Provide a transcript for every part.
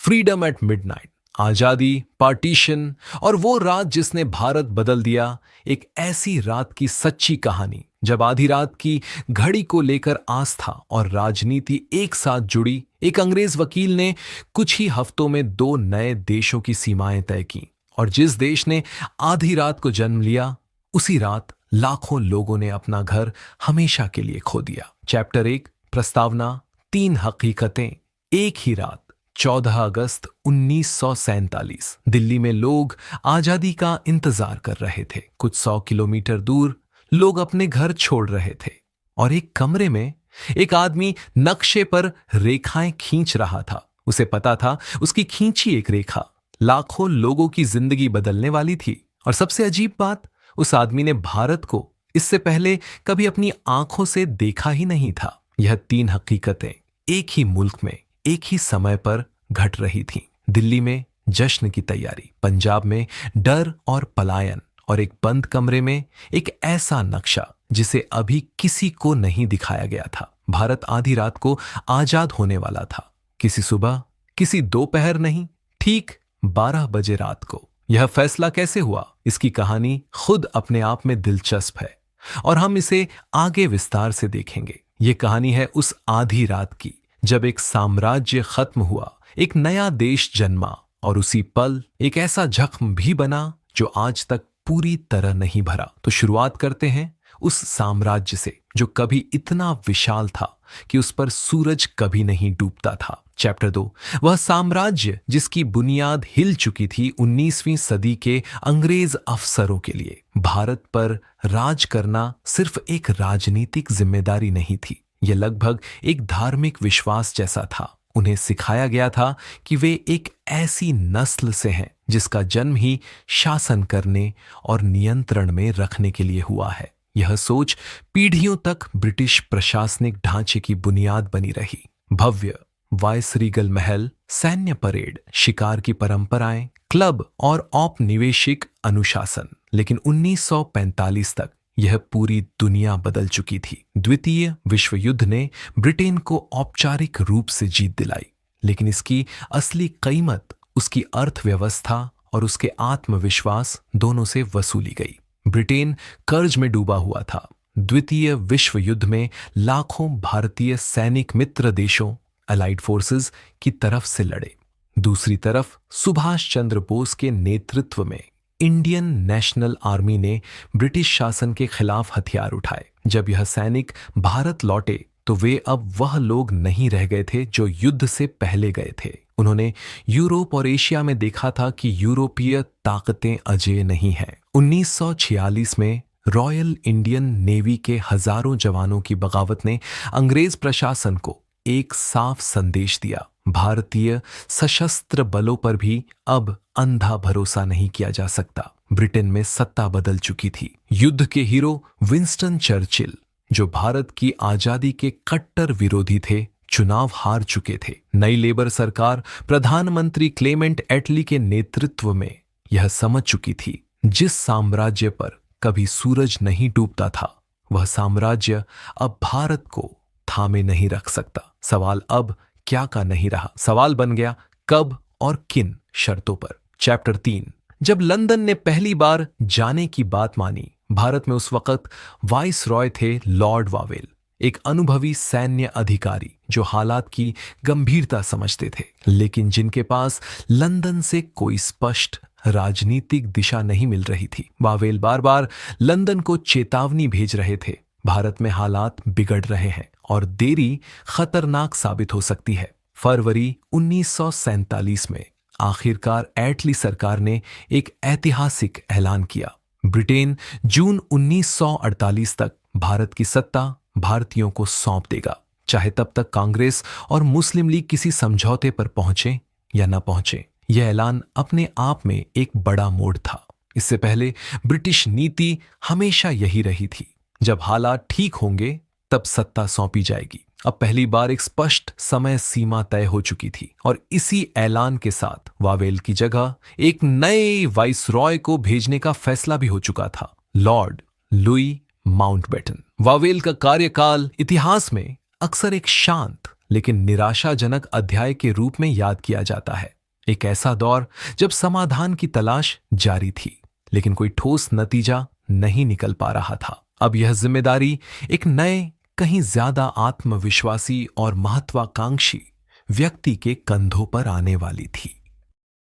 Freedom eight midnight, आजादी, partition और वो रात जिसने भारत बदल दिया। एक ऐसी रात की सच्ची कहानी जब आधी रात की घड़ी को लेकर आस्था और राजनीति एक साथ जुड़ी। एक अंग्रेज वकील ने कुछ ही हफ्तों में दो नए देशों की सीमाएं तय की, और जिस देश ने आधी रात को जन्म लिया, उसी रात लाखों लोगों ने अपना घर हमेशा के लिए खो दिया। चैप्टर 1, प्रस्तावना। 3 हकीकतें। एक ही रात, 14 अगस्त 1947। दिल्ली में लोग आजादी का इंतजार कर रहे थे। कुछ 100 किलोमीटर दूर लोग अपने घर छोड़ रहे थे, और एक कमरे में एक आदमी नक्शे पर रेखाएं खींच रहा था। उसे पता था उसकी खींची एक रेखा लाखों लोगों की जिंदगी बदलने वाली थी। और सबसे अजीब बात, उस आदमी ने भारत को इससे पहले कभी अपनी आंखों से देखा ही नहीं था। यह 3 हकीकतें एक ही मुल्क में एक ही समय पर घट रही थीं। दिल्ली में जश्न की तैयारी, पंजाब में डर और पलायन, और एक बंद कमरे में एक ऐसा नक्शा जिसे अभी किसी को नहीं दिखाया गया था। भारत आधी रात को आजाद होने वाला था। किसी सुबह, किसी दोपहर नहीं, ठीक 12 बजे रात को। यह फैसला कैसे हुआ, इसकी कहानी खुद अपने आप में दिलचस्प है, और हम इसे आगे विस्तार से देखेंगे। ये कहानी है उस आधी रात की जब एक साम्राज्य खत्म हुआ, एक नया देश जन्मा, और उसी पल एक ऐसा जख्म भी बना जो आज तक पूरी तरह नहीं भरा। तो शुरुआत करते हैं उस साम्राज्य से जो कभी इतना विशाल था कि उस पर सूरज कभी नहीं डूबता था। चैप्टर 2, वह साम्राज्य जिसकी बुनियाद हिल चुकी थी 19वीं सदी के अंग्रेज अफसरों के लिए। भारत पर राज करना सिर्फ एक राजनीतिक जिम्मेदारी नहीं थी, यह लगभग एक धार्मिक विश्वास जैसा था। उन्हें सिखाया गया था कि वे एक ऐसी नस्ल से हैं जिसका जन्म ही शासन करने और नियंत्रण में रखने के लिए हुआ है। यह सोच पीढ़ियों तक ब्रिटिश प्रशासनिक ढांचे की बुनियाद बनी रही। भव्य वायसरीगल महल, सैन्य परेड, शिकार की परंपराएं, क्लब और औपनिवेशिक अनुशासन। लेकिन 1945 तक यह पूरी दुनिया बदल चुकी थी। द्वितीय विश्व युद्ध ने ब्रिटेन को औपचारिक रूप से जीत दिलाई, लेकिन इसकी असली कीमत उसकी अर्थव्यवस्था और उसके आत्मविश्वास दोनों से वसूली गई। ब्रिटेन कर्ज में डूबा हुआ था। द्वितीय विश्व युद्ध में लाखों भारतीय सैनिक मित्र देशों अलाइड फोर्सेस की तरफ से लड़े। दूसरी तरफ सुभाष चंद्र बोस के नेतृत्व में इंडियन नेशनल आर्मी ने ब्रिटिश शासन के खिलाफ हथियार उठाए। जब यह सैनिक भारत लौटे तो वे अब वह लोग नहीं रह गए थे जो युद्ध से पहले गए थे। उन्होंने यूरोप और एशिया में देखा था कि यूरोपीय ताकतें अजेय नहीं हैं। 1946 में रॉयल इंडियन नेवी के हजारों जवानों की बगावत ने अंग्रेज प्रशासन को एक साफ संदेश दिया। भारतीय सशस्त्र बलों पर भी अब अंधा भरोसा नहीं किया जा सकता। ब्रिटेन में सत्ता बदल चुकी थी। युद्ध के हीरो विंस्टन चर्चिल, जो भारत की आजादी के कट्टर विरोधी थे, चुनाव हार चुके थे। नई लेबर सरकार प्रधानमंत्री क्लेमेंट एटली के नेतृत्व में यह समझ चुकी थी, जिस साम्राज्य पर कभी सूरज नहीं डूबता था, वह साम्राज्य अब भारत को थामे नहीं रख सकता। सवाल अब क्या का नहीं रहा, सवाल बन गया कब और किन शर्तों पर। चैप्टर 3, जब लंदन ने पहली बार जाने की बात मानी। भारत में उस वक्त वाइस रॉय थे लॉर्ड वावेल, एक अनुभवी सैन्य अधिकारी जो हालात की गंभीरता समझते थे, लेकिन जिनके पास लंदन से कोई स्पष्ट राजनीतिक दिशा नहीं मिल रही थी। वावेल बार बार लंदन को चेतावनी भेज रहे थे, भारत में हालात बिगड़ रहे हैं और देरी खतरनाक साबित हो सकती है। फरवरी 1947 में आखिरकार एटली सरकार ने एक ऐतिहासिक ऐलान किया। ब्रिटेन जून 1948 तक भारत की सत्ता भारतीयों को सौंप देगा, चाहे तब तक कांग्रेस और मुस्लिम लीग किसी समझौते पर पहुंचे या न पहुंचे। यह ऐलान अपने आप में एक बड़ा मोड़ था। इससे पहले ब्रिटिश नीति हमेशा यही रही थी, जब हालात ठीक होंगे तब सत्ता सौंपी जाएगी। अब पहली बार एक स्पष्ट समय सीमा तय हो चुकी थी, और इसी ऐलान के साथ वावेल की जगह एक नए वाइसरॉय को भेजने का फैसला भी हो चुका था, लॉर्ड लुई माउंटबेटन। वावेल का कार्यकाल इतिहास में अक्सर एक शांत लेकिन निराशाजनक अध्याय के रूप में याद किया जाता है। एक ऐसा दौर जब समाधान की तलाश जारी थी, लेकिन कोई ठोस नतीजा नहीं निकल पा रहा था। अब यह जिम्मेदारी एक नए, कहीं ज्यादा आत्मविश्वासी और महत्वाकांक्षी व्यक्ति के कंधों पर आने वाली थी।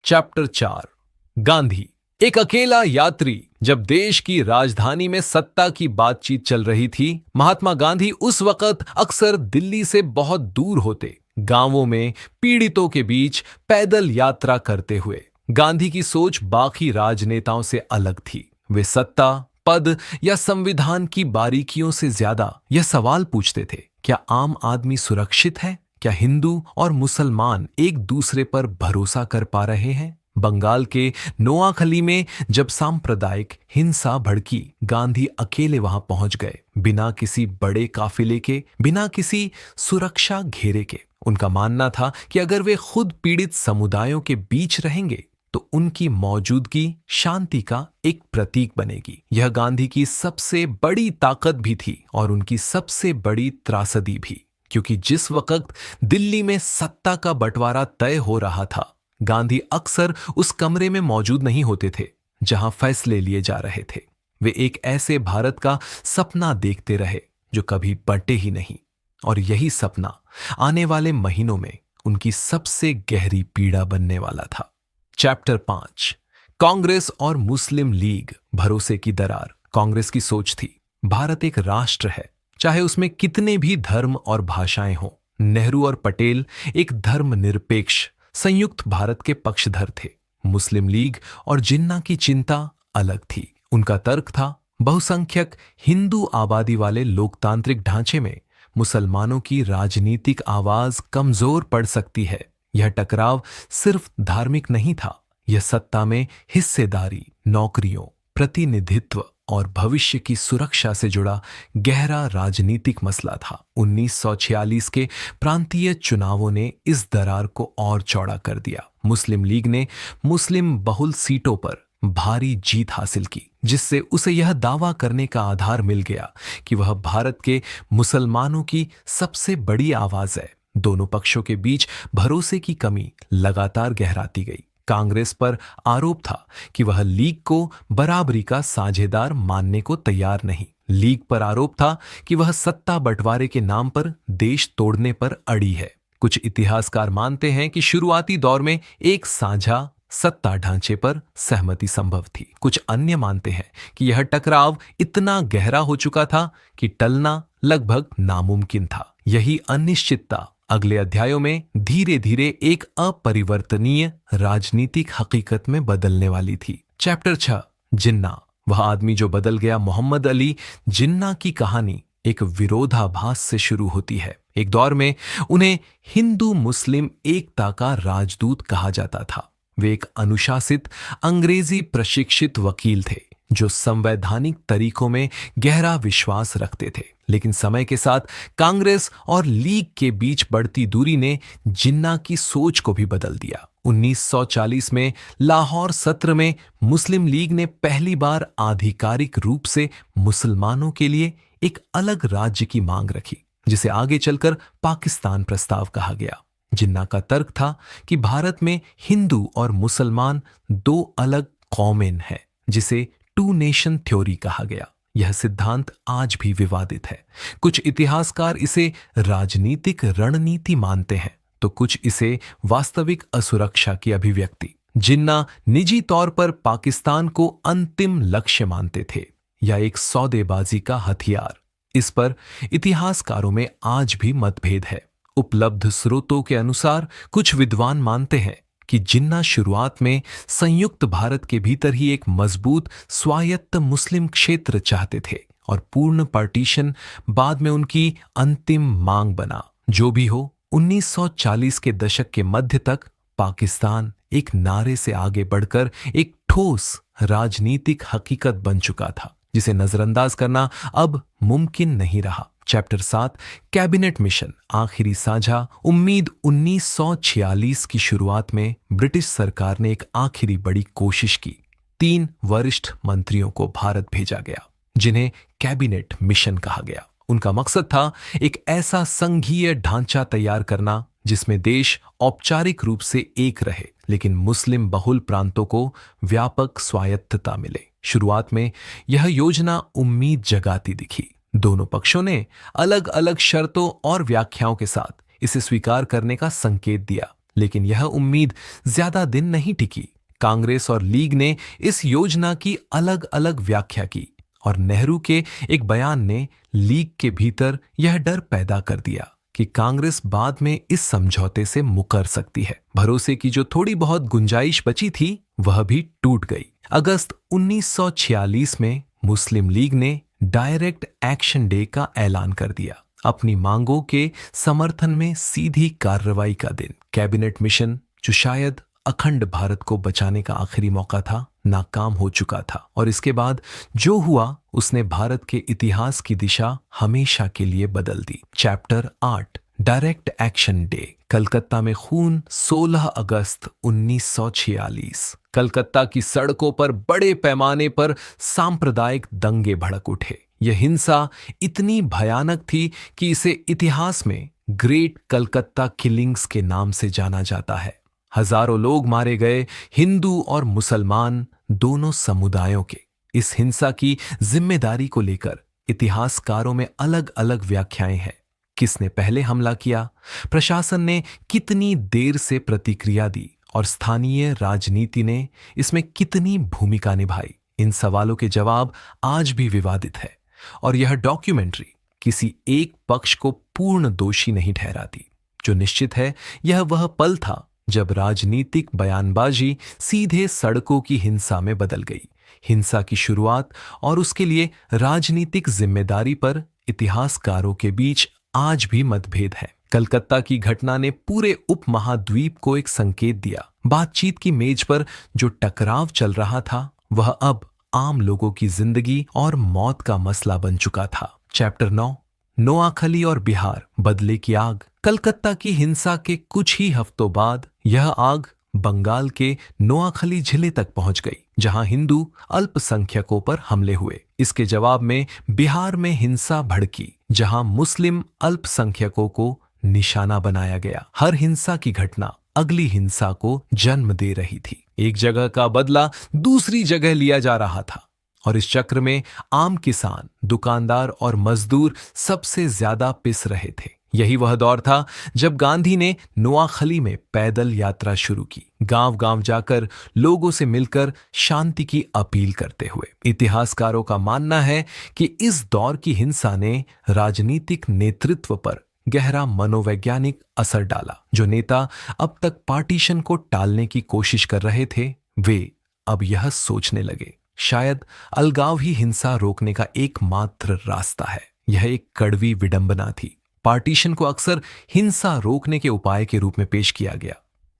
चैप्टर 4, गांधी एक अकेला यात्री। जब देश की राजधानी में सत्ता की बातचीत चल रही थी, महात्मा गांधी उस वक्त अक्सर दिल्ली से बहुत दूर होते, गांवों में पीड़ितों के बीच पैदल यात्रा करते हुए। गांधी की सोच बाकी राजनेताओं से अलग थी। वे सत्ता, पद या संविधान की बारीकियों से ज्यादा यह सवाल पूछते थे, क्या आम आदमी सुरक्षित है? क्या हिंदू और मुसलमान एक दूसरे पर भरोसा कर पा रहे हैं? बंगाल के नोआखली में जब सांप्रदायिक हिंसा भड़की, गांधी अकेले वहां पहुंच गए, बिना किसी बड़े काफिले के, बिना किसी सुरक्षा घेरे के। उनका मानना था कि अगर वे खुद पीड़ित समुदायों के बीच रहेंगे तो उनकी मौजूदगी शांति का एक प्रतीक बनेगी। यह गांधी की सबसे बड़ी ताकत भी थी और उनकी सबसे बड़ी त्रासदी भी, क्योंकि जिस वक्त दिल्ली में सत्ता का बंटवारा तय हो रहा था, गांधी अक्सर उस कमरे में मौजूद नहीं होते थे जहां फैसले लिए जा रहे थे। वे एक ऐसे भारत का सपना देखते रहे जो कभी बंटे ही नहीं, और यही सपना आने वाले महीनों में उनकी सबसे गहरी पीड़ा बनने वाला था। चैप्टर 5, कांग्रेस और मुस्लिम लीग, भरोसे की दरार। कांग्रेस की सोच थी, भारत एक राष्ट्र है, चाहे उसमें कितने भी धर्म और भाषाएं हों। नेहरू और पटेल एक धर्मनिरपेक्ष संयुक्त भारत के पक्षधर थे। मुस्लिम लीग और जिन्ना की चिंता अलग थी। उनका तर्क था, बहुसंख्यक हिंदू आबादी वाले लोकतांत्रिक ढांचे में मुसलमानों की राजनीतिक आवाज कमजोर पड़ सकती है। यह टकराव सिर्फ धार्मिक नहीं था, यह सत्ता में हिस्सेदारी, नौकरियों, प्रतिनिधित्व और भविष्य की सुरक्षा से जुड़ा गहरा राजनीतिक मसला था। 1946 के प्रांतीय चुनावों ने इस दरार को और चौड़ा कर दिया। मुस्लिम लीग ने मुस्लिम बहुल सीटों पर भारी जीत हासिल की, जिससे उसे यह दावा करने का आधार मिल गया कि वह भारत के मुसलमानों की सबसे बड़ी आवाज है। दोनों पक्षों के बीच भरोसे की कमी लगातार गहराती गई। कांग्रेस पर आरोप था कि वह लीग को बराबरी का साझेदार मानने को तैयार नहीं। लीग पर आरोप था कि वह सत्ता बंटवारे के नाम पर देश तोड़ने पर अड़ी है। कुछ इतिहासकार मानते हैं कि शुरुआती दौर में एक साझा सत्ता ढांचे पर सहमति संभव थी। कुछ अन्य मानते हैं कि यह टकराव इतना गहरा हो चुका था कि टलना लगभग नामुमकिन था। यही अनिश्चितता अगले अध्यायों में धीरे धीरे एक अपरिवर्तनीय राजनीतिक हकीकत में बदलने वाली थी। चैप्टर 6, जिन्ना, वह आदमी जो बदल गया। मोहम्मद अली जिन्ना की कहानी एक विरोधाभास से शुरू होती है। एक दौर में उन्हें हिंदू मुस्लिम एकता का राजदूत कहा जाता था। वे एक अनुशासित अंग्रेजी प्रशिक्षित वकील थे जो संवैधानिक तरीकों में गहरा विश्वास रखते थे। लेकिन समय के साथ कांग्रेस और लीग के बीच बढ़ती दूरी ने जिन्ना की सोच को भी बदल दिया। 1940 में लाहौर सत्र में मुस्लिम लीग ने पहली बार आधिकारिक रूप से मुसलमानों के लिए एक अलग राज्य की मांग रखी, जिसे आगे चलकर पाकिस्तान प्रस्ताव कहा गया। जिन्ना का तर्क था कि भारत में हिंदू और मुसलमान दो अलग कौमें हैं, जिसे टू नेशन थ्योरी कहा गया। यह सिद्धांत आज भी विवादित है। कुछ इतिहासकार इसे राजनीतिक रणनीति मानते हैं, तो कुछ इसे वास्तविक असुरक्षा की अभिव्यक्ति। जिन्ना निजी तौर पर पाकिस्तान को अंतिम लक्ष्य मानते थे या एक सौदेबाजी का हथियार। इस पर इतिहासकारों में आज भी मतभेद है। उपलब्ध स्रोतों के अनुसार कुछ विद्वान मानते हैं कि जिन्ना शुरुआत में संयुक्त भारत के भीतर ही एक मजबूत स्वायत्त मुस्लिम क्षेत्र चाहते थे और पूर्ण पार्टीशन बाद में उनकी अंतिम मांग बना। जो भी हो, 1940 के दशक के मध्य तक पाकिस्तान एक नारे से आगे बढ़कर एक ठोस राजनीतिक हकीकत बन चुका था, जिसे नजरअंदाज करना अब मुमकिन नहीं रहा। चैप्टर 7, कैबिनेट मिशन, आखिरी साझा उम्मीद। 1946 की शुरुआत में ब्रिटिश सरकार ने एक आखिरी बड़ी कोशिश की। 3 वरिष्ठ मंत्रियों को भारत भेजा गया, जिन्हें कैबिनेट मिशन कहा गया, उनका मकसद था एक ऐसा संघीय ढांचा तैयार करना जिसमें देश औपचारिक रूप से एक रहे, लेकिन मुस्लिम बहुल प्रांतों को व्यापक स्वायत्तता मिले। शुरुआत में यह योजना उम्मीद जगाती दिखी। दोनों पक्षों ने अलग अलग शर्तों और व्याख्याओं के साथ इसे स्वीकार करने का संकेत दिया, लेकिन यह उम्मीद ज्यादा दिन नहीं टिकी। कांग्रेस और लीग ने इस योजना की अलग अलग व्याख्या की और नेहरू के एक बयान ने लीग के भीतर यह डर पैदा कर दिया कि कांग्रेस बाद में इस समझौते से मुकर सकती है। भरोसे की जो थोड़ी बहुत गुंजाइश बची थी वह भी टूट गई। अगस्त 1946 में मुस्लिम लीग ने डायरेक्ट एक्शन डे का ऐलान कर दिया, अपनी मांगों के समर्थन में सीधी कार्रवाई का दिन। कैबिनेट मिशन, जो शायद अखंड भारत को बचाने का आखिरी मौका था, नाकाम हो चुका था और इसके बाद जो हुआ उसने भारत के इतिहास की दिशा हमेशा के लिए बदल दी। Chapter 8, direct action day. Calcutta में खून, 16 अगस्त 1946। कलकत्ता की सड़कों पर बड़े पैमाने पर सांप्रदायिक दंगे भड़क उठे। यह हिंसा इतनी भयानक थी कि इसे इतिहास में ग्रेट कलकत्ता किलिंग्स के नाम से जाना जाता है। हजारों लोग मारे गए, हिंदू और मुसलमान दोनों समुदायों के। इस हिंसा की जिम्मेदारी को लेकर इतिहासकारों में अलग अलग व्याख्याएं हैं। किसने पहले हमला किया, प्रशासन ने कितनी देर से प्रतिक्रिया दी और स्थानीय राजनीति ने इसमें कितनी भूमिका निभाई, इन सवालों के जवाब आज भी विवादित है और यह डॉक्यूमेंट्री किसी एक पक्ष को पूर्ण दोषी नहीं ठहराती। जो निश्चित है, यह वह पल था जब राजनीतिक बयानबाजी सीधे सड़कों की हिंसा में बदल गई। हिंसा की शुरुआत और उसके लिए राजनीतिक जिम्मेदारी पर इतिहासकारों के बीच आज भी मतभेद है। कलकत्ता की घटना ने पूरे उपमहाद्वीप को एक संकेत दिया। बातचीत की मेज पर जो टकराव चल रहा था वह अब आम लोगों की जिंदगी और मौत का मसला बन चुका था। चैप्टर 9, नोआखली और बिहार, बदले की आग। कलकत्ता की हिंसा के कुछ ही हफ्तों बाद यह आग बंगाल के नोआखली जिले तक पहुंच गई, जहां हिंदू अल्पसंख्यकों पर हमले हुए। इसके जवाब में बिहार में हिंसा भड़की, जहां मुस्लिम अल्पसंख्यकों को निशाना बनाया गया। हर हिंसा की घटना अगली हिंसा को जन्म दे रही थी। एक जगह का बदला दूसरी जगह लिया जा रहा था और इस चक्र में आम किसान, दुकानदार और मजदूर सबसे ज्यादा पिस रहे थे। यही वह दौर था जब गांधी ने नोआखली में पैदल यात्रा शुरू की, गांव गांव जाकर लोगों से मिलकर शांति की अपील करते हुए। इतिहासकारों का मानना है कि इस दौर की हिंसा ने राजनीतिक नेतृत्व पर गहरा मनोवैज्ञानिक असर डाला। जो नेता अब तक पार्टीशन को टालने की कोशिश कर रहे थे, वे अब यह सोचने लगे, शायद अलगाव ही हिंसा रोकने का एकमात्र रास्ता है। यह एक कड़वी विडंबना थी। पार्टीशन को अक्सर हिंसा रोकने के उपाय के रूप में पेश किया गया,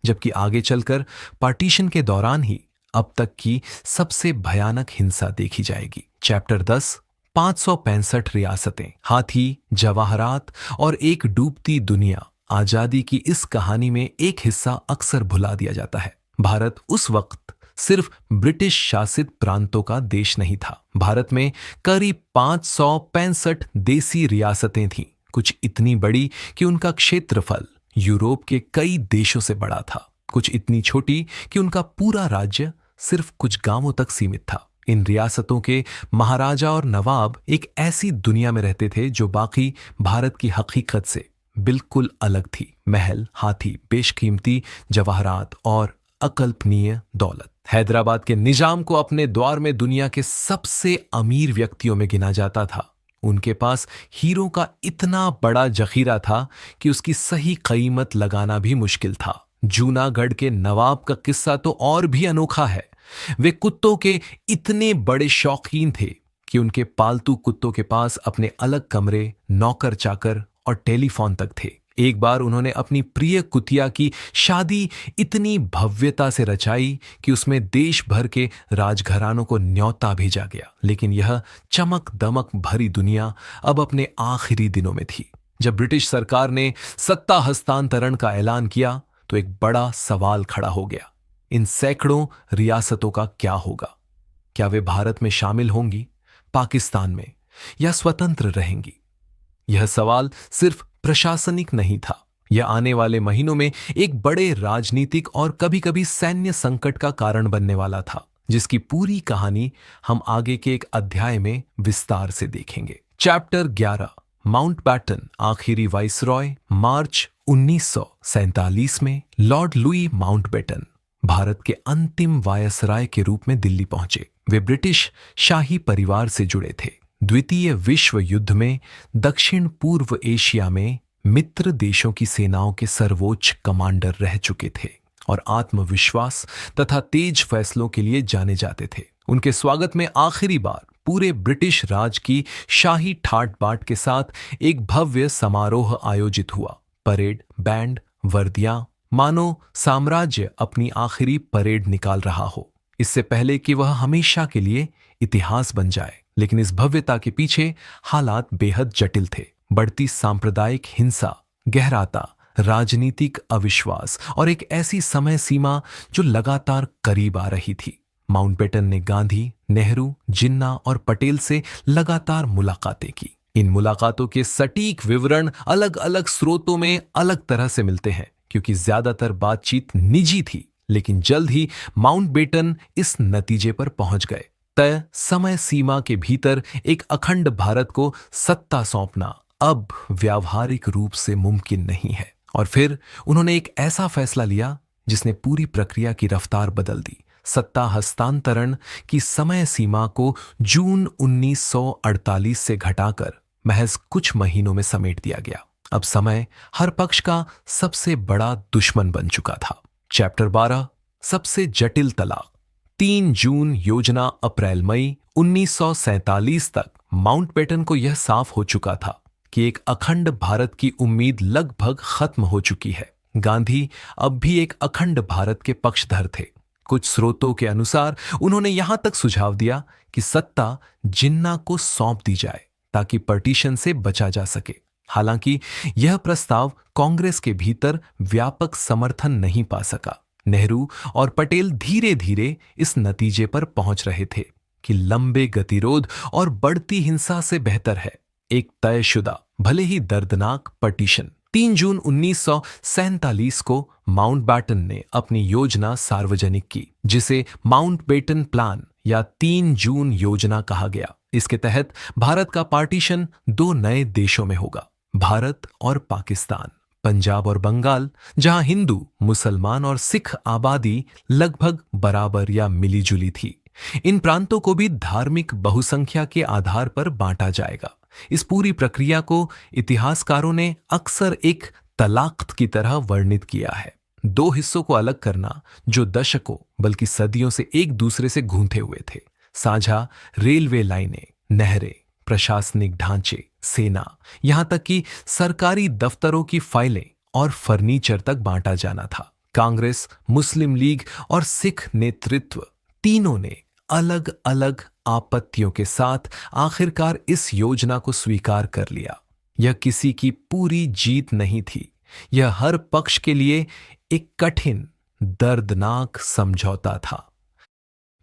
जबकि आगे चलकर पार्टीशन के दौरान ही अब तक की सबसे भयानक हिंसा देखी जाएगी। चैप्टर 10, 565 रियासतें, हाथी, जवाहरात और एक डूबती दुनिया। आजादी की इस कहानी में एक हिस्सा अक्सर भुला दिया जाता है। भारत उस वक्त सिर्फ ब्रिटिश शासित प्रांतों का देश नहीं था। भारत में करीब 565 देसी रियासतें थीं, कुछ इतनी बड़ी कि उनका क्षेत्रफल यूरोप के कई देशों से बड़ा था, कुछ इतनी छोटी कि उनका पूरा राज्य सिर्फ कुछ गांवों तक सीमित था। इन रियासतों के महाराजा और नवाब एक ऐसी दुनिया में रहते थे जो बाकी भारत की हकीकत से बिल्कुल अलग थी। महल, हाथी, बेशकीमती जवाहरात और अकल्पनीय दौलत। हैदराबाद के निजाम को अपने द्वार में दुनिया के सबसे अमीर व्यक्तियों में गिना जाता था। उनके पास हीरों का इतना बड़ा जखीरा था कि उसकी सही कीमत लगाना भी मुश्किल था। जूनागढ़ के नवाब का किस्सा तो और भी अनोखा है। वे कुत्तों के इतने बड़े शौकीन थे कि उनके पालतू कुत्तों के पास अपने अलग कमरे, नौकर चाकर और टेलीफोन तक थे। एक बार उन्होंने अपनी प्रिय कुतिया की शादी इतनी भव्यता से रचाई कि उसमें देश भर के राजघरानों को न्योता भेजा गया। लेकिन यह चमक दमक भरी दुनिया अब अपने आखिरी दिनों में थी। जब ब्रिटिश सरकार ने सत्ता हस्तांतरण का ऐलान किया तो एक बड़ा सवाल खड़ा हो गया, इन सैकड़ों रियासतों का क्या होगा? क्या वे भारत में शामिल होंगी, पाकिस्तान में, या स्वतंत्र रहेंगी? यह सवाल सिर्फ प्रशासनिक नहीं था, यह आने वाले महीनों में एक बड़े राजनीतिक और कभी-कभी सैन्य संकट का कारण बनने वाला था, जिसकी पूरी कहानी हम आगे के एक अध्याय में विस्तार से देखेंगे। चैप्टर 11, माउंटबैटन आखिरी वाइसरॉय। मार्च 1947 में लॉर्ड लुई माउंटबेटन भारत के अंतिम वायसराय के रूप में दिल्ली पहुंचे। वे ब्रिटिश शाही परिवार से जुड़े थे। द्वितीय विश्व युद्ध में दक्षिण पूर्व एशिया में मित्र देशों की सेनाओं के सर्वोच्च कमांडर रह चुके थे और आत्मविश्वास तथा तेज फैसलों के लिए जाने जाते थे। उनके स्वागत में आखिरी बार पूरे ब्रिटिश राज की शाही ठाट बाट के साथ एक भव्य समारोह आयोजित हुआ। परेड, बैंड, वर्दियां, मानो साम्राज्य अपनी आखिरी परेड निकाल रहा हो, इससे पहले कि वह हमेशा के लिए इतिहास बन जाए। लेकिन इस भव्यता के पीछे हालात बेहद जटिल थे। बढ़ती सांप्रदायिक हिंसा, गहराता राजनीतिक अविश्वास और एक ऐसी समय सीमा जो लगातार करीब आ रही थी। माउंटबेटन ने गांधी, नेहरू, जिन्ना और पटेल से लगातार मुलाकातें की। इन मुलाकातों के सटीक विवरण अलग अलग स्रोतों में अलग तरह से मिलते हैं, क्योंकि ज्यादातर बातचीत निजी थी। लेकिन जल्द ही माउंटबेटन इस नतीजे पर पहुंच गए, तय समय सीमा के भीतर एक अखंड भारत को सत्ता सौंपना अब व्यावहारिक रूप से मुमकिन नहीं है। और फिर उन्होंने एक ऐसा फैसला लिया जिसने पूरी प्रक्रिया की रफ्तार बदल दी। सत्ता हस्तांतरण की समय सीमा को जून 1948 से घटाकर महज कुछ महीनों में समेट दिया गया। अब समय हर पक्ष का सबसे बड़ा दुश्मन बन चुका था। चैप्टर 12, सबसे जटिल तलाक। 3 जून योजना अप्रैल मई 1947 तक माउंटबेटन को यह साफ हो चुका था कि एक अखंड भारत की उम्मीद लगभग खत्म हो चुकी है। गांधी अब भी एक अखंड भारत के पक्षधर थे। कुछ स्रोतों के अनुसार उन्होंने यहां तक सुझाव दिया कि सत्ता जिन्ना को सौंप दी जाए ताकि पार्टीशन से बचा जा सके। हालांकि यह प्रस्ताव कांग्रेस के भीतर व्यापक समर्थन नहीं पा सका। नेहरू और पटेल धीरे धीरे इस नतीजे पर पहुंच रहे थे कि लंबे गतिरोध और बढ़ती हिंसा से बेहतर है एक तयशुदा, भले ही दर्दनाक पार्टीशन। 3 जून 1947 को माउंटबेटन ने अपनी योजना सार्वजनिक की, जिसे माउंटबेटन प्लान या 3 जून योजना कहा गया। इसके तहत भारत का पार्टीशन 2 नए देशों में होगा, भारत और पाकिस्तान। पंजाब और बंगाल, जहां हिंदू, मुसलमान और सिख आबादी लगभग बराबर या मिलीजुली थी, इन प्रांतों को भी धार्मिक बहुसंख्या के आधार पर बांटा जाएगा। इस पूरी प्रक्रिया को इतिहासकारों ने अक्सर एक तलाक़ की तरह वर्णित किया है। 2 हिस्सों को अलग करना जो दशकों बल्कि सदियों से एक दूसरे से गूंथे हुए थे। साझा रेलवे लाइनें, नहरें, प्रशासनिक ढांचे, सेना, यहां तक कि सरकारी दफ्तरों की फाइलें और फर्नीचर तक बांटा जाना था। कांग्रेस, मुस्लिम लीग और सिख नेतृत्व तीनों ने अलग अलग आपत्तियों के साथ आखिरकार इस योजना को स्वीकार कर लिया। यह किसी की पूरी जीत नहीं थी, यह हर पक्ष के लिए एक कठिन, दर्दनाक समझौता था।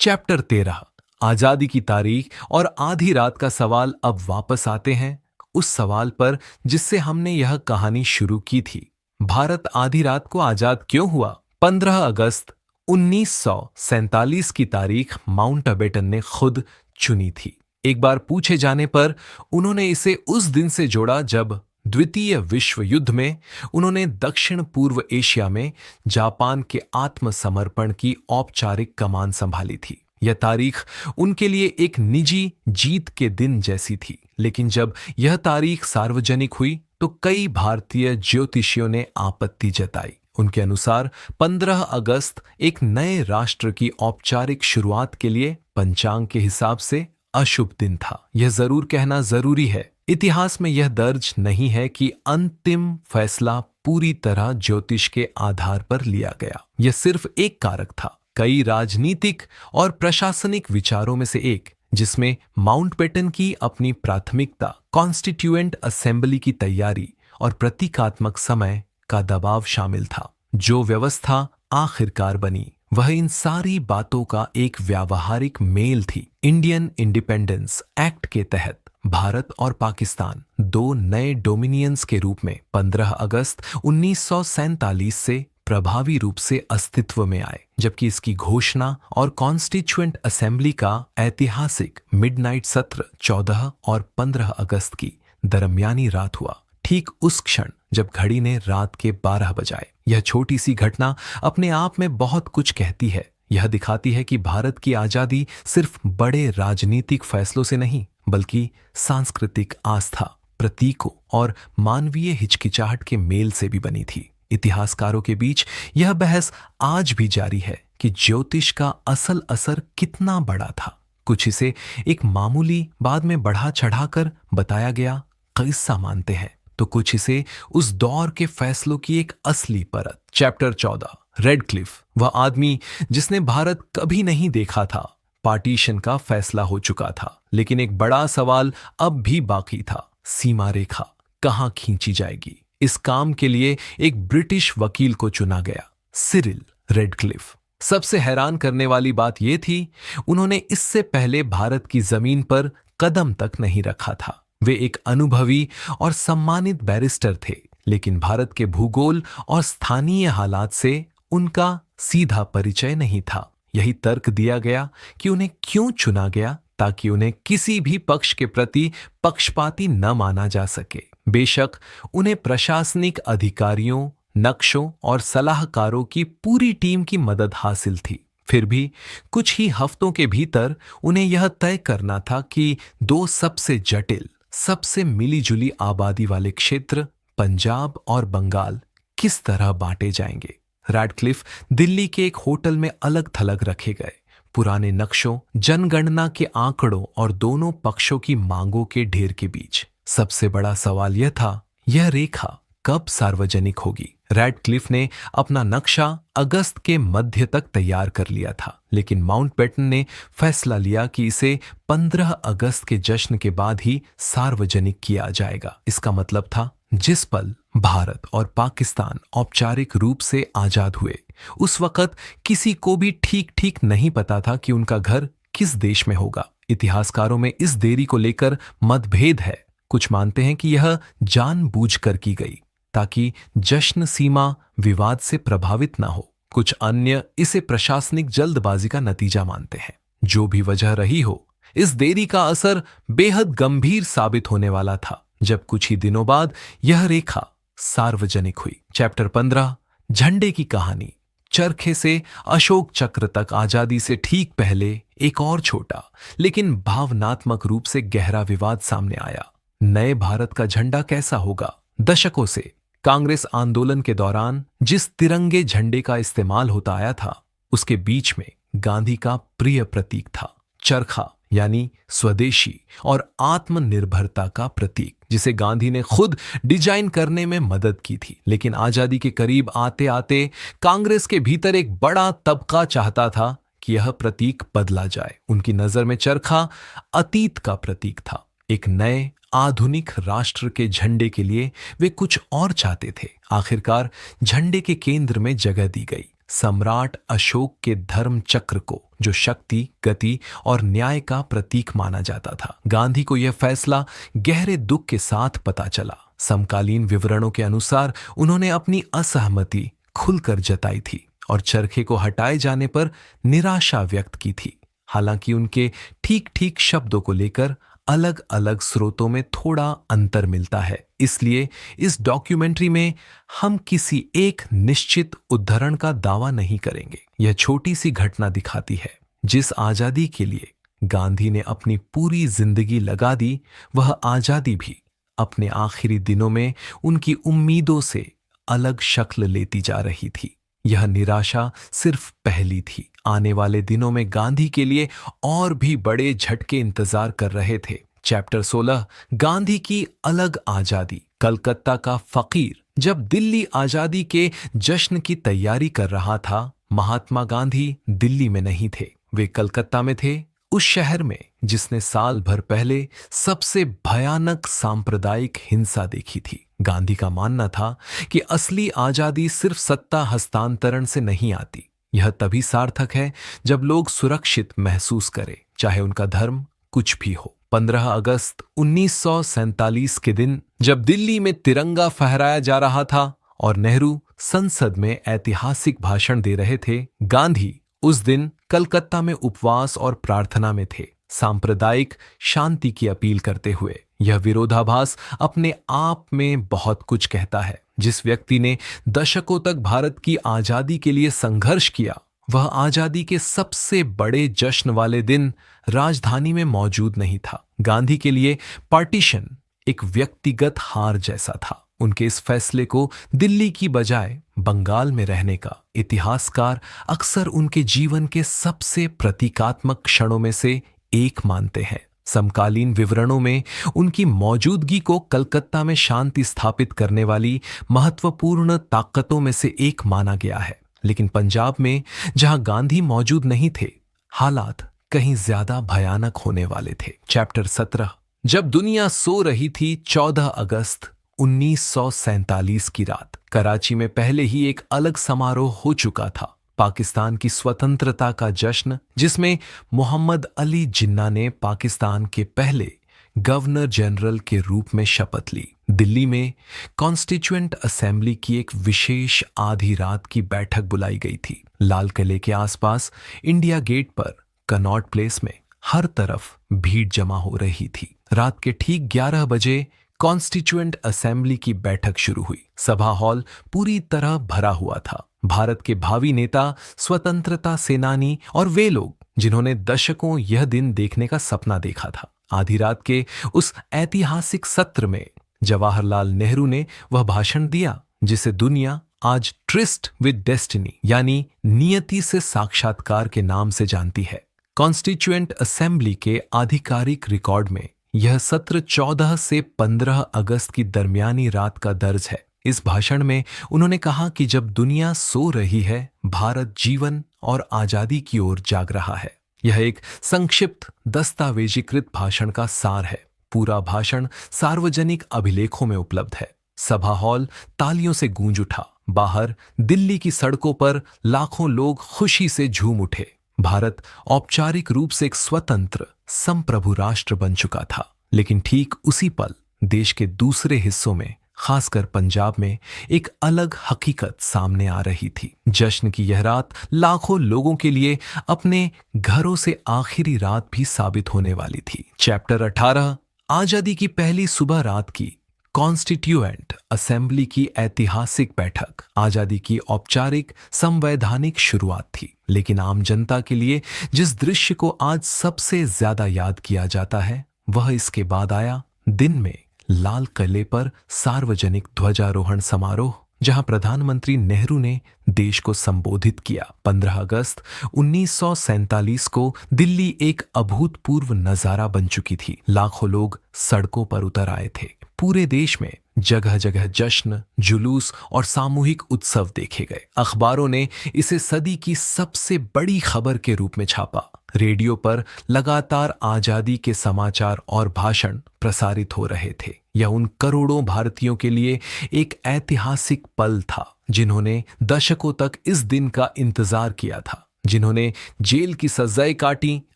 चैप्टर 13, आजादी की तारीख और आधी रात का सवाल। अब वापस आते हैं उस सवाल पर जिससे हमने यह कहानी शुरू की थी। भारत आधी रात को आजाद क्यों हुआ? 15 अगस्त 1947 की तारीख माउंटबेटन ने खुद चुनी थी। एक बार पूछे जाने पर उन्होंने इसे उस दिन से जोड़ा जब द्वितीय विश्व युद्ध में उन्होंने दक्षिण पूर्व एशिया में जापान के आत्मसमर्पण की औपचारिक कमान संभाली थी। यह तारीख उनके लिए एक निजी जीत के दिन जैसी थी। लेकिन जब यह तारीख सार्वजनिक हुई तो कई भारतीय ज्योतिषियों ने आपत्ति जताई। उनके अनुसार 15 अगस्त एक नए राष्ट्र की औपचारिक शुरुआत के लिए पंचांग के हिसाब से अशुभ दिन था। यह जरूर कहना जरूरी है, इतिहास में यह दर्ज नहीं है कि अंतिम फैसला पूरी तरह ज्योतिष के आधार पर लिया गया। यह सिर्फ एक कारक था कई राजनीतिक और प्रशासनिक विचारों में से एक, जिसमें माउंटबेटन की अपनी प्राथमिकता, कॉन्स्टिट्यूएंट असेंबली की तैयारी और प्रतीकात्मक समय का दबाव शामिल था। जो व्यवस्था आखिरकार बनी वह इन सारी बातों का एक व्यावहारिक मेल थी। इंडियन इंडिपेंडेंस एक्ट के तहत भारत और पाकिस्तान दो नए डोमिनियंस के रूप में 15 अगस्त 1947 से प्रभावी रूप से अस्तित्व में आए, जबकि इसकी घोषणा और कॉन्स्टिट्यूएंट असेंबली का ऐतिहासिक मिडनाइट सत्र 14 और 15 अगस्त की दरमियानी रात हुआ, ठीक उस क्षण जब घड़ी ने रात के 12 बजाए। यह छोटी सी घटना अपने आप में बहुत कुछ कहती है। यह दिखाती है कि भारत की आजादी सिर्फ बड़े राजनीतिक फैसलों से नहीं, बल्कि सांस्कृतिक आस्था, प्रतीकों और मानवीय हिचकिचाहट के मेल से भी बनी थी। इतिहासकारों के बीच यह बहस आज भी जारी है कि ज्योतिष का असल असर कितना बड़ा था। कुछ इसे एक मामूली, बाद में बढ़ा चढ़ाकर बताया गया किस्सा मानते हैं, तो कुछ इसे उस दौर के फैसलों की एक असली परत। चैप्टर 14, रेडक्लिफ, वह आदमी जिसने भारत कभी नहीं देखा था। पार्टीशन का फैसला हो चुका था, लेकिन एक बड़ा सवाल अब भी बाकी था, सीमा रेखा कहां खींची जाएगी। इस काम के लिए एक ब्रिटिश वकील को चुना गया, सिरिल रेडक्लिफ। सबसे हैरान करने वाली बात यह थी, उन्होंने इससे पहले भारत की जमीन पर कदम तक नहीं रखा था। वे एक अनुभवी और सम्मानित बैरिस्टर थे, लेकिन भारत के भूगोल और स्थानीय हालात से उनका सीधा परिचय नहीं था। यही तर्क दिया गया कि उन्हें क्यों चुना गया, ताकि उन्हें किसी भी पक्ष के प्रति पक्षपाती न माना जा सके। बेशक उन्हें प्रशासनिक अधिकारियों, नक्शों और सलाहकारों की पूरी टीम की मदद हासिल थी, फिर भी कुछ ही हफ्तों के भीतर उन्हें यह तय करना था कि दो सबसे जटिल, सबसे मिलीजुली आबादी वाले क्षेत्र, पंजाब और बंगाल, किस तरह बांटे जाएंगे। रैडक्लिफ दिल्ली के एक होटल में अलग थलग रखे गए। पुराने नक्शों, जनगणना के आंकड़ों और दोनों पक्षों की मांगों के ढेर के बीच सबसे बड़ा सवाल यह था, यह रेखा कब सार्वजनिक होगी। रैडक्लिफ ने अपना नक्शा अगस्त के मध्य तक तैयार कर लिया था, लेकिन माउंटबेटन ने फैसला लिया कि इसे 15 अगस्त के जश्न के बाद ही सार्वजनिक किया जाएगा। इसका मतलब था, जिस पल भारत और पाकिस्तान औपचारिक रूप से आजाद हुए, उस वक्त किसी को भी ठीक ठीक नहीं पता था कि उनका घर किस देश में होगा। इतिहासकारों में इस देरी को लेकर मतभेद है। कुछ मानते हैं कि यह जानबूझकर की गई, ताकि जश्न सीमा विवाद से प्रभावित न हो। कुछ अन्य इसे प्रशासनिक जल्दबाजी का नतीजा मानते हैं। जो भी वजह रही हो, इस देरी का असर बेहद गंभीर साबित होने वाला था, जब कुछ ही दिनों बाद यह रेखा सार्वजनिक हुई। चैप्टर 15, झंडे की कहानी। चरखे से अशोक चक्र तक आजादी से ठीक पहले एक और छोटा, लेकिन भावनात्मक रूप से गहरा विवाद सामने आया। नए भारत का झंडा कैसा होगा। दशकों से कांग्रेस आंदोलन के दौरान जिस तिरंगे झंडे का इस्तेमाल होता आया था, उसके बीच में गांधी का प्रिय प्रतीक था, चरखा, यानी स्वदेशी और आत्मनिर्भरता का प्रतीक, जिसे गांधी ने खुद डिजाइन करने में मदद की थी। लेकिन आजादी के करीब आते आते कांग्रेस के भीतर एक बड़ा तबका चाहता था कि यह प्रतीक बदला जाए। उनकी नजर में चरखा अतीत का प्रतीक था। एक नए आधुनिक राष्ट्र के झंडे के लिए वे कुछ और चाहते थे। आखिरकार झंडे के केंद्र में जगह दी गई सम्राट अशोक के धर्म चक्र को, जो शक्ति, गति और न्याय का प्रतीक माना जाता था। गांधी को यह फैसला गहरे दुख के साथ पता चला। समकालीन विवरणों के अनुसार उन्होंने अपनी असहमति खुलकर जताई थी और चरखे को हटाए जाने पर निराशा व्यक्त की थी। हालांकि उनके ठीक ठीक शब्दों को लेकर अलग अलग स्रोतों में थोड़ा अंतर मिलता है, इसलिए इस डॉक्यूमेंट्री में हम किसी एक निश्चित उद्धरण का दावा नहीं करेंगे। यह छोटी सी घटना दिखाती है, जिस आजादी के लिए गांधी ने अपनी पूरी जिंदगी लगा दी, वह आजादी भी अपने आखिरी दिनों में उनकी उम्मीदों से अलग शक्ल लेती जा रही थी। यह निराशा सिर्फ पहली थी। आने वाले दिनों में गांधी के लिए और भी बड़े झटके इंतजार कर रहे थे। चैप्टर 16, गांधी की अलग आजादी। कलकत्ता का फकीर जब दिल्ली आजादी के जश्न की तैयारी कर रहा था, महात्मा गांधी दिल्ली में नहीं थे। वे कलकत्ता में थे, उस शहर में जिसने साल भर पहले सबसे भयानक सांप्रदायिक हिंसा देखी थी। गांधी का मानना था कि असली आजादी सिर्फ सत्ता हस्तांतरण से नहीं आती। यह तभी सार्थक है जब लोग सुरक्षित महसूस करें, चाहे उनका धर्म कुछ भी हो। 15 अगस्त 1947 के दिन जब दिल्ली में तिरंगा फहराया जा रहा था और नेहरू संसद में ऐतिहासिक भाषण दे रहे थे, गांधी उस दिन कलकत्ता में उपवास और प्रार्थना में थे, सांप्रदायिक शांति की अपील करते हुए। यह विरोधाभास अपने आप में बहुत कुछ कहता है। जिस व्यक्ति ने दशकों तक भारत की आजादी के लिए संघर्ष किया, वह आजादी के सबसे बड़े जश्न वाले दिन राजधानी में मौजूद नहीं था। गांधी के लिए पार्टीशन एक व्यक्तिगत हार जैसा था। उनके इस फैसले को दिल्ली की बजाय बंगाल में रहने का इतिहासकार अक्सर उनके जीवन के सबसे प्रतीकात्मक क्षणों में से एक मानते हैं। समकालीन विवरणों में उनकी मौजूदगी को कलकत्ता में शांति स्थापित करने वाली महत्वपूर्ण ताकतों में से एक माना गया है, लेकिन पंजाब में जहां गांधी मौजूद नहीं थे, हालात कहीं ज्यादा भयानक होने वाले थे। चैप्टर 17। जब दुनिया सो रही थी, 14 अगस्त 1947 की रात कराची में पहले ही एक अलग समारोह हो चुका था। पाकिस्तान की स्वतंत्रता का जश्न, जिसमें मोहम्मद अली जिन्ना ने पाकिस्तान के पहले गवर्नर जनरल के रूप में शपथ ली। दिल्ली में कॉन्स्टिट्यूएंट असेंबली की एक विशेष आधी रात की बैठक बुलाई गई थी। लाल किले के आसपास इंडिया गेट पर कनॉट प्लेस में हर तरफ भीड़ जमा हो रही थी। रात के ठीक 11 बजे कॉन्स्टिट्यूएंट असेंबली की बैठक शुरू हुई। सभा हॉल पूरी तरह भरा हुआ था। भारत के भावी नेता, स्वतंत्रता सेनानी और वे लोग जिन्होंने दशकों यह दिन देखने का सपना देखा था। आधी रात के उस ऐतिहासिक सत्र में जवाहरलाल नेहरू ने वह भाषण दिया जिसे दुनिया आज ट्रिस्ट विद डेस्टिनी यानी नियति से साक्षात्कार के नाम से जानती है। कॉन्स्टिट्यूएंट असेंबली के आधिकारिक रिकॉर्ड में यह सत्र 14 से 15 अगस्त की दरमियानी रात का दर्ज है। इस भाषण में उन्होंने कहा कि जब दुनिया सो रही है, भारत जीवन और आजादी की ओर जाग रहा है। यह एक संक्षिप्त दस्तावेजीकृत भाषण का सार है। पूरा भाषण सार्वजनिक अभिलेखों में उपलब्ध है। सभा हॉल तालियों से गूंज उठा। बाहर दिल्ली की सड़कों पर लाखों लोग खुशी से झूम उठे। भारत औपचारिक रूप से एक स्वतंत्र संप्रभु राष्ट्र बन चुका था। लेकिन ठीक उसी पल देश के दूसरे हिस्सों में, खासकर पंजाब में, एक अलग हकीकत सामने आ रही थी। जश्न की यह रात लाखों लोगों के लिए अपने घरों से आखिरी रात भी साबित होने वाली थी। चैप्टर 18। आजादी की पहली सुबह रात की कॉन्स्टिट्यूएंट असेंबली की ऐतिहासिक बैठक आजादी की औपचारिक संवैधानिक शुरुआत थी। लेकिन आम जनता के लिए जिस दृश्य को आज सबसे ज्यादा याद किया जाता है, वह इसके बाद आया। दिन में लाल किले पर सार्वजनिक ध्वजारोहण समारोह, जहां प्रधानमंत्री नेहरू ने देश को संबोधित किया। 15 अगस्त 1947 को दिल्ली एक अभूतपूर्व नजारा बन चुकी थी। लाखों लोग सड़कों पर उतर आए थे। पूरे देश में जगह जगह जश्न, जुलूस और सामूहिक उत्सव देखे गए। अखबारों ने इसे सदी की सबसे बड़ी खबर के रूप में छापा। रेडियो पर लगातार आजादी के समाचार और भाषण प्रसारित हो रहे थे। यह उन करोड़ों भारतीयों के लिए एक ऐतिहासिक पल था जिन्होंने दशकों तक इस दिन का इंतजार किया था, जिन्होंने जेल की सजाएं काटी,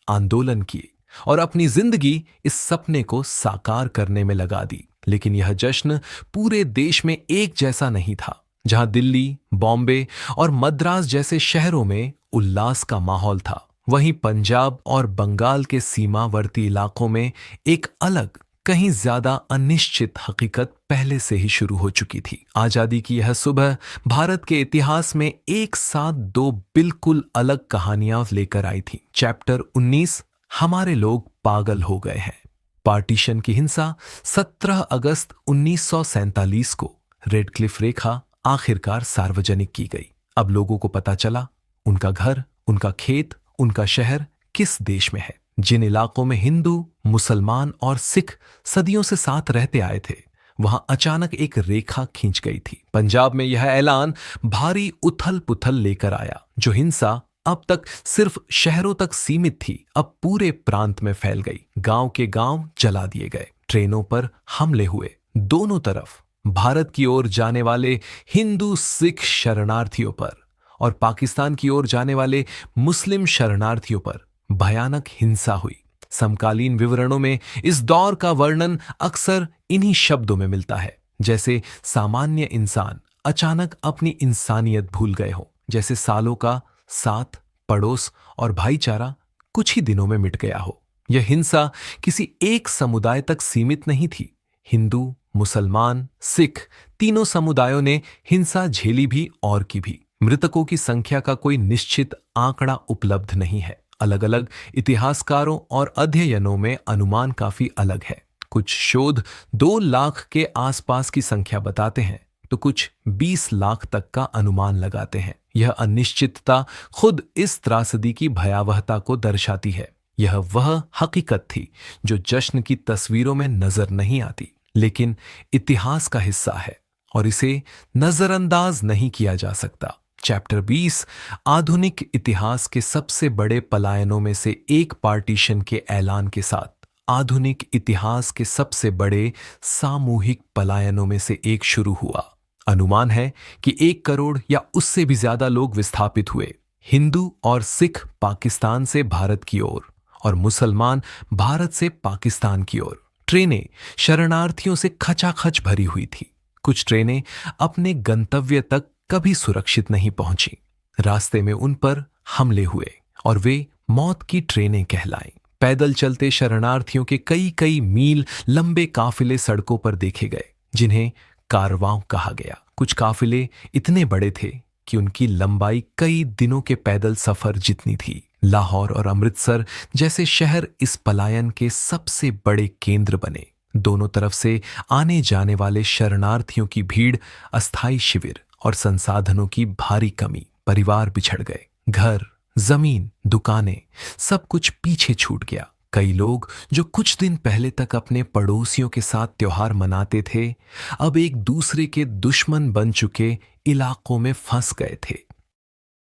आंदोलन किए और अपनी जिंदगी इस सपने को साकार करने में लगा दी। लेकिन यह जश्न पूरे देश में एक जैसा नहीं था। जहां दिल्ली, बॉम्बे और मद्रास जैसे शहरों में उल्लास का माहौल था, वहीं पंजाब और बंगाल के सीमावर्ती इलाकों में एक अलग, कहीं ज्यादा अनिश्चित हकीकत पहले से ही शुरू हो चुकी थी। आजादी की यह सुबह भारत के इतिहास में एक साथ दो बिल्कुल अलग कहानियां लेकर आई थी। चैप्टर 19। हमारे लोग पागल हो गए हैं। पार्टीशन की हिंसा 17 अगस्त 1947 को रेड क्लिफ रेखा आखिरकार सार्वजनिक की गई। अब लोगों को पता चला उनका घर, उनका खेत, उनका शहर किस देश में है। जिन इलाकों में हिंदू, मुसलमान और सिख सदियों से साथ रहते आए थे, वहां अचानक एक रेखा खींच गई थी। पंजाब में यह ऐलान भारी उथल पुथल लेकर आया। जो हिंसा अब तक सिर्फ शहरों तक सीमित थी, अब पूरे प्रांत में फैल गई। गांव के गांव जला दिए गए। ट्रेनों पर हमले हुए। दोनों तरफ भारत की ओर जाने वाले हिंदू सिख शरणार्थियों पर और पाकिस्तान की ओर जाने वाले मुस्लिम शरणार्थियों पर भयानक हिंसा हुई। समकालीन विवरणों में इस दौर का वर्णन अक्सर इन्हीं शब्दों में मिलता है, जैसे सामान्य इंसान अचानक अपनी इंसानियत भूल गए हो, जैसे सालों का साथ, पड़ोस और भाईचारा कुछ ही दिनों में मिट गया हो। यह हिंसा किसी एक समुदाय तक सीमित नहीं थी। हिंदू, मुसलमान, सिख तीनों समुदायों ने हिंसा झेली भी और की भी। मृतकों की संख्या का कोई निश्चित आंकड़ा उपलब्ध नहीं है। अलग अलग इतिहासकारों और अध्ययनों में अनुमान काफी अलग है। कुछ शोध 2 लाख के आसपास की संख्या बताते हैं, तो कुछ 20 लाख तक का अनुमान लगाते हैं। यह अनिश्चितता खुद इस त्रासदी की भयावहता को दर्शाती है। यह वह हकीकत थी जो जश्न की तस्वीरों में नजर नहीं आती, लेकिन इतिहास का हिस्सा है और इसे नजरअंदाज नहीं किया जा सकता। चैप्टर 20 आधुनिक इतिहास के सबसे बड़े पलायनों में से एक पार्टीशन के ऐलान के साथ आधुनिक इतिहास के सबसे बड़े सामूहिक पलायनों में से एक शुरू हुआ। अनुमान है कि 1 करोड़ या उससे भी ज्यादा लोग विस्थापित हुए। हिंदू और सिख पाकिस्तान से भारत की ओर और मुसलमान भारत से पाकिस्तान की ओर। ट्रेनें शरणार्थियों से खचाखच भरी हुई थी। कुछ ट्रेनें अपने गंतव्य तक कभी सुरक्षित नहीं पहुंची। रास्ते में उन पर हमले हुए और वे मौत की ट्रेनें कहलाईं। पैदल चलते शरणार्थियों के कई कई मील लंबे काफिले सड़कों पर देखे गए, जिन्हें कारवां कहा गया। कुछ काफिले इतने बड़े थे कि उनकी लंबाई कई दिनों के पैदल सफर जितनी थी। लाहौर और अमृतसर जैसे शहर इस पलायन के सबसे बड़े केंद्र बने। दोनों तरफ से आने जाने वाले शरणार्थियों की भीड़, अस्थायी शिविर और संसाधनों की भारी कमी। परिवार बिछड़ गए, घर, जमीन, दुकानें, सब कुछ पीछे छूट गया। कई लोग जो कुछ दिन पहले तक अपने पड़ोसियों के साथ त्योहार मनाते थे, अब एक दूसरे के दुश्मन बन चुके इलाकों में फंस गए थे।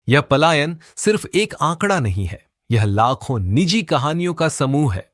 यह पलायन सिर्फ एक आंकड़ा नहीं है, यह लाखों निजी कहानियों का समूह है,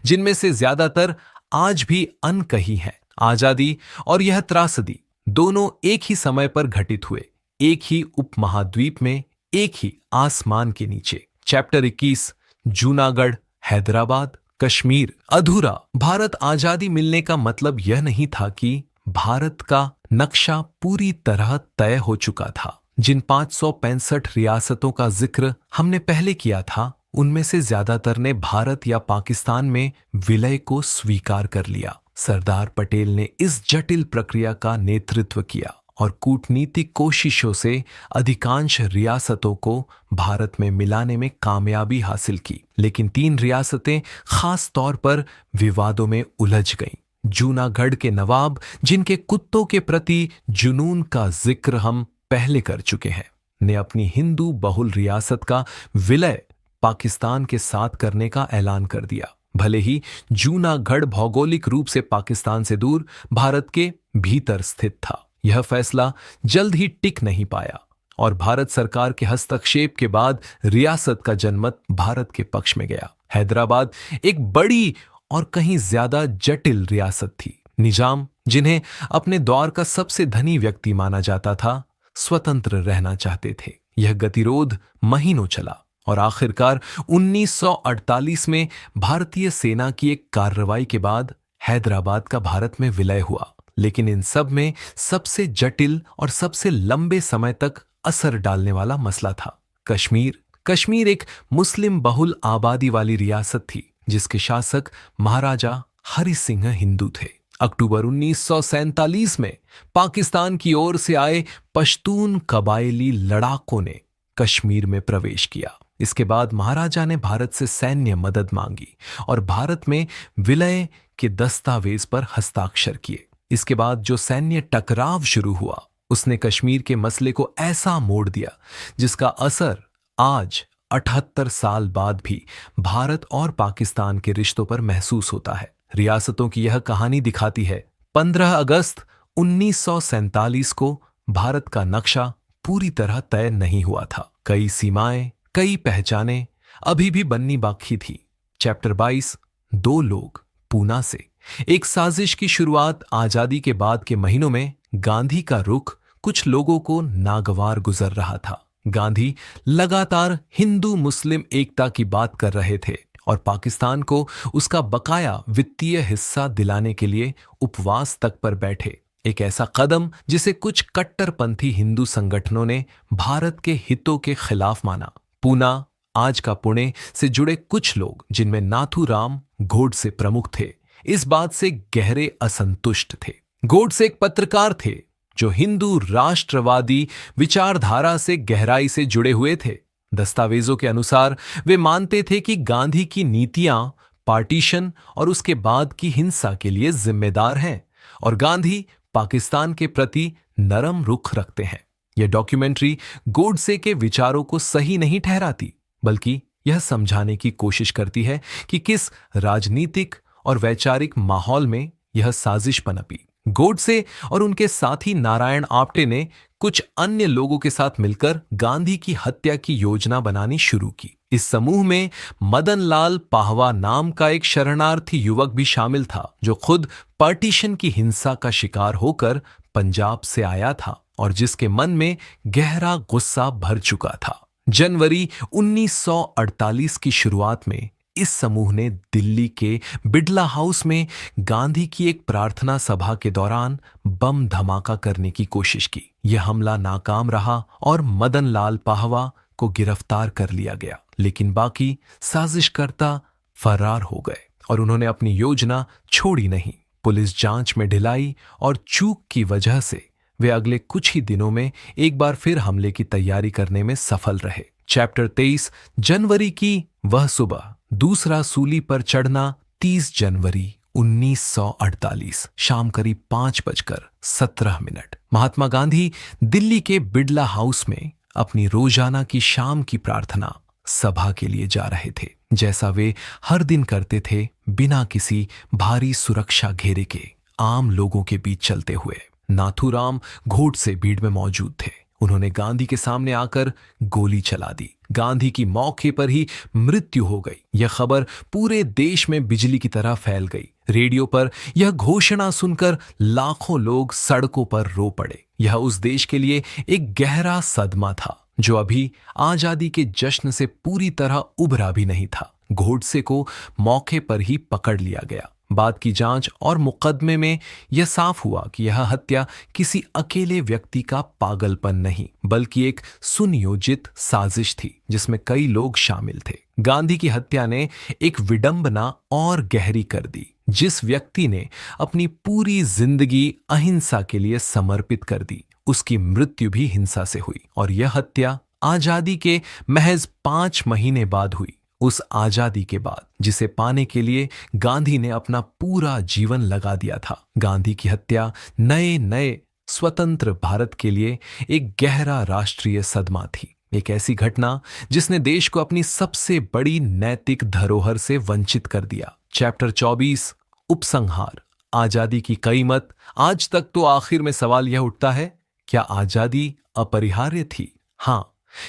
जिनमें से ज्यादातर आज भी अनकही हैं। आजादी और यह त्रासदी दोनों एक ही समय पर घटित हुए, एक ही उपमहाद्वीप में, एक ही आसमान के नीचे। चैप्टर 21 जूनागढ़, हैदराबाद, कश्मीर। अधूरा भारत आजादी मिलने का मतलब यह नहीं था कि भारत का नक्शा पूरी तरह तय हो चुका था। जिन 565 रियासतों का जिक्र हमने पहले किया था, उनमें से ज्यादातर ने भारत या पाकिस्तान में विलय को स्वीकार कर लिया। सरदार पटेल ने इस जटिल प्रक्रिया का नेतृत्व किया और कूटनीतिक कोशिशों से अधिकांश रियासतों को भारत में मिलाने में कामयाबी हासिल की। लेकिन 3 रियासतें खास तौर पर विवादों में उलझ गईं। जूनागढ़ के नवाब, जिनके कुत्तों के प्रति जुनून का जिक्र हम पहले कर चुके हैं, ने अपनी हिंदू बहुल रियासत का विलय पाकिस्तान के साथ करने का ऐलान कर दिया। भले ही जूनागढ़ भौगोलिक रूप से पाकिस्तान से दूर भारत के भीतर स्थित था, यह फैसला जल्द ही टिक नहीं पाया और भारत सरकार के हस्तक्षेप के बाद रियासत का जनमत भारत के पक्ष में गया। हैदराबाद एक बड़ी और कहीं ज्यादा जटिल रियासत थी। निजाम, जिन्हें अपने दौर का सबसे धनी व्यक्ति माना जाता था, स्वतंत्र रहना चाहते थे। यह गतिरोध महीनों चला और आखिरकार 1948 में भारतीय सेना की एक कार्रवाई के बाद हैदराबाद का भारत में विलय हुआ। लेकिन इन सब में सबसे जटिल और सबसे लंबे समय तक असर डालने वाला मसला था कश्मीर। कश्मीर एक मुस्लिम बहुल आबादी वाली रियासत थी, जिसके शासक महाराजा हरि सिंह हिंदू थे। अक्टूबर 1947 में पाकिस्तान की ओर से आए पश्तून कबायली लड़ाकों ने कश्मीर में प्रवेश किया। इसके बाद महाराजा ने भारत से सैन्य मदद मांगी और भारत में विलय के दस्तावेज पर हस्ताक्षर किए। इसके बाद जो सैन्य टकराव शुरू हुआ, उसने कश्मीर के मसले को ऐसा मोड़ दिया जिसका असर आज 78 साल बाद भी भारत और पाकिस्तान के रिश्तों पर महसूस होता है। रियासतों की यह कहानी दिखाती है 15 अगस्त 1947 को भारत का नक्शा पूरी तरह तय नहीं हुआ था। कई सीमाएं, कई पहचानें अभी भी बननी बाकी थी। चैप्टर 22 2 लोग, पूना से। एक साजिश की शुरुआत आजादी के बाद के महीनों में गांधी का रुख कुछ लोगों को नागवार गुजर रहा था। गांधी लगातार हिंदू मुस्लिम एकता की बात कर रहे थे और पाकिस्तान को उसका बकाया वित्तीय हिस्सा दिलाने के लिए उपवास तक पर बैठे। एक ऐसा कदम जिसे कुछ कट्टरपंथी हिंदू संगठनों ने भारत के हितों के खिलाफ माना। पूना, आज का पुणे से जुड़े कुछ लोग, जिनमें नाथूराम गोडसे प्रमुख थे, इस बात से गहरे असंतुष्ट थे। गोडसे एक पत्रकार थे जो हिंदू राष्ट्रवादी विचारधारा से गहराई से जुड़े हुए थे। दस्तावेजों के अनुसार वे मानते थे कि गांधी की नीतियां पार्टीशन और उसके बाद की हिंसा के लिए जिम्मेदार हैं और गांधी पाकिस्तान के प्रति नरम रुख रखते हैं। यह डॉक्यूमेंट्री गोडसे के विचारों को सही नहीं ठहराती, बल्कि यह समझाने की कोशिश करती है कि किस राजनीतिक और वैचारिक माहौल में यह साजिश पनपी। गोडसे और उनके साथी नारायण आप्टे ने कुछ अन्य लोगों के साथ मिलकर गांधी की हत्या की योजना बनानी शुरू की। इस समूह में मदन लाल पाहवा नाम का एक शरणार्थी युवक भी शामिल था, जो खुद पार्टीशन की हिंसा का शिकार होकर पंजाब से आया था और जिसके मन में गहरा गुस्सा भर चुका था। जनवरी 1948 की शुरुआत में इस समूह ने दिल्ली के बिड़ला हाउस में गांधी की एक प्रार्थना सभा के दौरान बम धमाका करने की कोशिश की। यह हमला नाकाम रहा और मदन लाल पाहवा को गिरफ्तार कर लिया गया, लेकिन बाकी साजिशकर्ता फरार हो गए और उन्होंने अपनी योजना छोड़ी नहीं। पुलिस जांच में ढिलाई और चूक की वजह से वे अगले कुछ ही दिनों में एक बार फिर हमले की तैयारी करने में सफल रहे। चैप्टर 23, जनवरी की वह सुबह। दूसरा सूली पर चढ़ना 30 जनवरी 1948 शाम करीब 5:17। महात्मा गांधी दिल्ली के बिड़ला हाउस में अपनी रोजाना की शाम की प्रार्थना सभा के लिए जा रहे थे, जैसा वे हर दिन करते थे, बिना किसी भारी सुरक्षा घेरे के आम लोगों के बीच चलते हुए। नाथूराम गोडसे भीड़ में मौजूद थे। उन्होंने गांधी के सामने आकर गोली चला दी। गांधी की मौके पर ही मृत्यु हो गई। यह खबर पूरे देश में बिजली की तरह फैल गई। रेडियो पर यह घोषणा सुनकर लाखों लोग सड़कों पर रो पड़े। यह उस देश के लिए एक गहरा सदमा था जो अभी आजादी के जश्न से पूरी तरह उभरा भी नहीं था। गोडसे को मौके पर ही पकड़ लिया गया। बाद की जांच और मुकदमे में यह साफ हुआ कि यह हत्या किसी अकेले व्यक्ति का पागलपन नहीं, बल्कि एक सुनियोजित साजिश थी जिसमें कई लोग शामिल थे। गांधी की हत्या ने एक विडंबना और गहरी कर दी। जिस व्यक्ति ने अपनी पूरी जिंदगी अहिंसा के लिए समर्पित कर दी, उसकी मृत्यु भी हिंसा से हुई और यह हत्या आजादी के महज 5 महीने बाद हुई। उस आजादी के बाद जिसे पाने के लिए गांधी ने अपना पूरा जीवन लगा दिया था। गांधी की हत्या नए स्वतंत्र भारत के लिए एक गहरा राष्ट्रीय सदमा थी। एक ऐसी घटना जिसने देश को अपनी सबसे बड़ी नैतिक धरोहर से वंचित कर दिया। चैप्टर 24, उपसंहार। आजादी की कीमत। आज तक तो आखिर में सवाल यह उठता है, क्या आजादी अपरिहार्य थी? हां,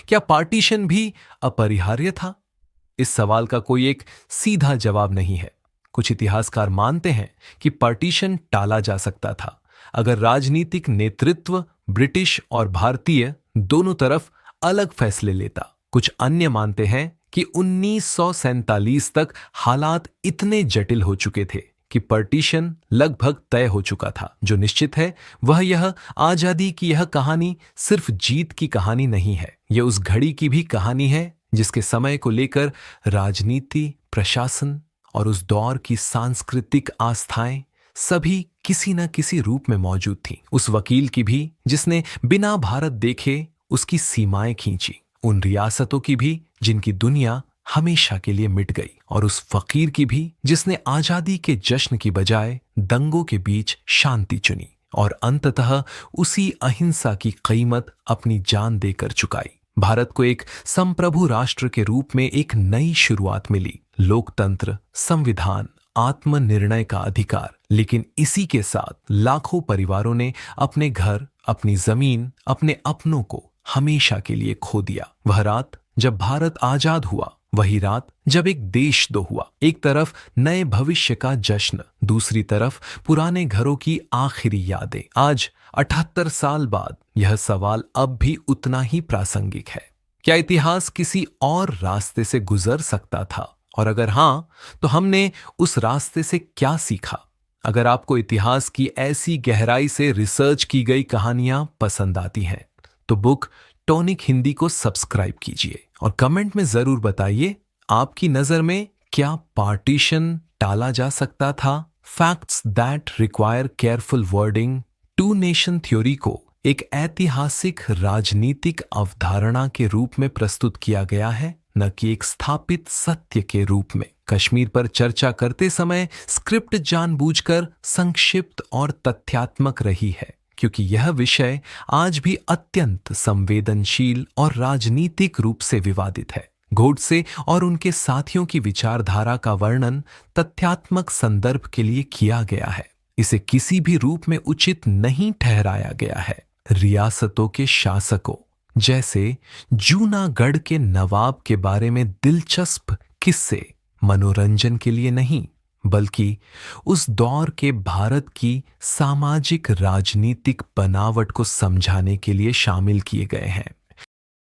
क्या पार्टीशन भी अपरिहार्य था? इस सवाल का कोई एक सीधा जवाब नहीं है। कुछ इतिहासकार मानते हैं कि पार्टीशन टाला जा सकता था अगर राजनीतिक नेतृत्व ब्रिटिश और भारतीय दोनों तरफ अलग फैसले लेता। कुछ अन्य मानते हैं कि 1947 तक हालात इतने जटिल हो चुके थे कि पार्टीशन लगभग तय हो चुका था। जो निश्चित है वह यह, आजादी की यह कहानी सिर्फ जीत की कहानी नहीं है। यह उस घड़ी की भी कहानी है जिसके समय को लेकर राजनीति, प्रशासन और उस दौर की सांस्कृतिक आस्थाएं सभी किसी न किसी रूप में मौजूद थीं। उस वकील की भी जिसने बिना भारत देखे उसकी सीमाएं खींची, उन रियासतों की भी जिनकी दुनिया हमेशा के लिए मिट गई, और उस फकीर की भी जिसने आजादी के जश्न की बजाय दंगों के बीच शांति चुनी और अंततः उसी अहिंसा की कीमत अपनी जान देकर चुकाई। भारत को एक संप्रभु राष्ट्र के रूप में एक नई शुरुआत मिली। लोकतंत्र, संविधान, आत्मनिर्णय का अधिकार। लेकिन इसी के साथ लाखों परिवारों ने अपने घर, अपनी जमीन, अपने अपनों को हमेशा के लिए खो दिया। वह रात जब भारत आजाद हुआ, वही रात जब एक देशद्रोह हुआ। एक तरफ नए भविष्य का जश्न, दूसरी तरफ पुराने घरों की आखिरी यादें। आज 78 साल बाद यह सवाल अब भी उतना ही प्रासंगिक है। क्या इतिहास किसी और रास्ते से गुजर सकता था और अगर हाँ, तो हमने उस रास्ते से क्या सीखा? अगर आपको इतिहास की ऐसी गहराई से रिसर्च की गई कहानियां पसंद आती हैं, तो बुक टॉनिक हिंदी को सब्सक्राइब कीजिए और कमेंट में जरूर बताइए आपकी नजर में क्या पार्टीशन टाला जा सकता था? Facts that require careful wording. Two nation theory को एक ऐतिहासिक राजनीतिक अवधारणा के रूप में प्रस्तुत किया गया है, न कि एक स्थापित सत्य के रूप में। कश्मीर पर चर्चा करते समय स्क्रिप्ट जानबूझकर संक्षिप्त और तथ्यात्मक रही है, क्योंकि यह विषय आज भी अत्यंत संवेदनशील और राजनीतिक रूप से विवादित है। गोडसे और उनके साथियों की विचारधारा का वर्णन तथ्यात्मक संदर्भ के लिए किया गया है। इसे किसी भी रूप में उचित नहीं ठहराया गया है। रियासतों के शासकों जैसे जूनागढ़ के नवाब के बारे में दिलचस्प किस्से मनोरंजन के लिए नहीं, बल्कि उस दौर के भारत की सामाजिक राजनीतिक बनावट को समझाने के लिए शामिल किए गए हैं।